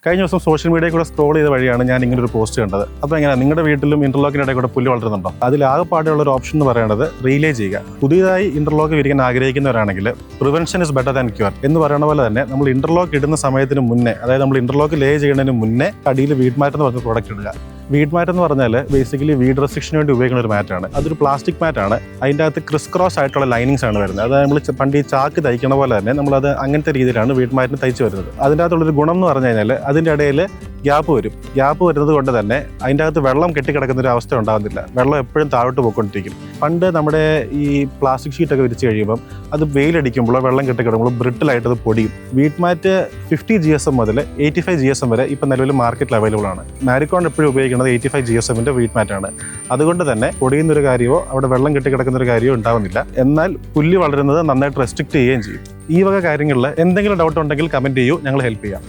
കഴിഞ്ഞ ദിവസം സോഷ്യൽ മീഡിയയിൽ കൂടെ സ്ക്രോൾ ചെയ്ത വഴിയാണ് ഞാൻ ഇങ്ങനെ ഒരു പോസ്റ്റ് കണ്ടത്. അപ്പോൾ എങ്ങനെ നിങ്ങളുടെ വീട്ടിലും ഇന്റർലോക്കിനിടെ കൂടെ പുല്ല് വളരുന്നുണ്ടോ? അതിൽ ആകെപ്പാടെയുള്ള ഒരു ഓപ്ഷൻ എന്ന് പറയുന്നത് റീലേ ചെയ്യുക. പുതിയതായി ഇന്റർലോക്ക് വിരിക്കാൻ ആഗ്രഹിക്കുന്നവരാണെങ്കിൽ prevention is better than cure എന്ന് പറയുന്ന പോലെ തന്നെ നമ്മൾ ഇന്റർലോക്ക് ഇടുന്ന സമയത്തിന് മുന്നേ, അതായത് നമ്മൾ ഇന്റർലോക്ക് ലേ ചെയ്യുന്നതിന് മുന്നേ അടിയിൽ വീഡ് മാറ്റ് എന്ന് പറഞ്ഞ പ്രോഡക്റ്റ് ഇടുക. വീഡ് മാറ്റ് എന്ന് പറഞ്ഞാൽ ബേസിക്കലി വീഡ് റെസ്ട്രിക്ഷന് വേണ്ടി ഉപയോഗിക്കുന്ന ഒരു മാറ്റാണ്. അതൊരു പ്ലാസ്റ്റിക് മാറ്റാണ്. അതിൻ്റെ അകത്ത് ക്രിസ് ക്രോസ് ആയിട്ടുള്ള ലൈനിങ്സ് ആണ് വരുന്നത്. അത് നമ്മൾ പണ്ട് ഈ ചാക്ക് തയ്ക്കണ പോലെ തന്നെ നമ്മളത് അങ്ങനത്തെ രീതിയിലാണ് വീഡ് മാറ്റിന് തയ്ച്ച് വരുന്നത്. അതിൻ്റെ അകത്തുള്ളൊരു ഗുണം എന്ന് പറഞ്ഞു കഴിഞ്ഞാൽ അതിൻ്റെ ഇടയിൽ ഗ്യാപ്പ് വരും. ഗ്യാപ്പ് വരുന്നത് കൊണ്ട് തന്നെ അതിൻ്റെ അകത്ത് വെള്ളം കെട്ടിക്കിടക്കുന്ന ഒരു അവസ്ഥ ഉണ്ടാകുന്നില്ല. വെള്ളം എപ്പോഴും താഴോട്ട് പോയിക്കൊണ്ടിരിക്കും. പണ്ട് നമ്മുടെ ഈ പ്ലാസ്റ്റിക് ഷീറ്റൊക്കെ വിരിച്ച് കഴിയുമ്പം അത് വെയിലടിക്കുമ്പോഴോ വെള്ളം കെട്ടിക്കിടക്കുമ്പോഴോ ബ്രിട്ടിലായിട്ട് അത് പൊടിയും. വീഡ് മാറ്റ് 50 GSM മുതൽ 85 GSM വരെ ഇപ്പം നിലവിൽ മാർക്കറ്റിൽ അവൈലബിൾ ആണ്. മാരിക്കോൺ എപ്പോഴും ഉപയോഗിക്കുന്നത് 85 GSMൻ്റെ വീഡ് മാറ്റാണ്. അതുകൊണ്ട് തന്നെ പൊടിയുന്നൊരു കാര്യമോ അവിടെ വെള്ളം കെട്ടിക്കിടക്കുന്ന ഒരു കാര്യമോ ഉണ്ടാവുന്നില്ല. എന്നാൽ പുല്ല് വളരുന്നത് നന്നായിട്ട് റെസ്ട്രിക്റ്റ് ചെയ്യുകയും ചെയ്യും. ഈ വക കാര്യങ്ങളിൽ എന്തെങ്കിലും ഡൗട്ട് ഉണ്ടെങ്കിൽ കമൻറ്റ് ചെയ്യൂ, ഞങ്ങൾ ഹെൽപ്പ് ചെയ്യാം.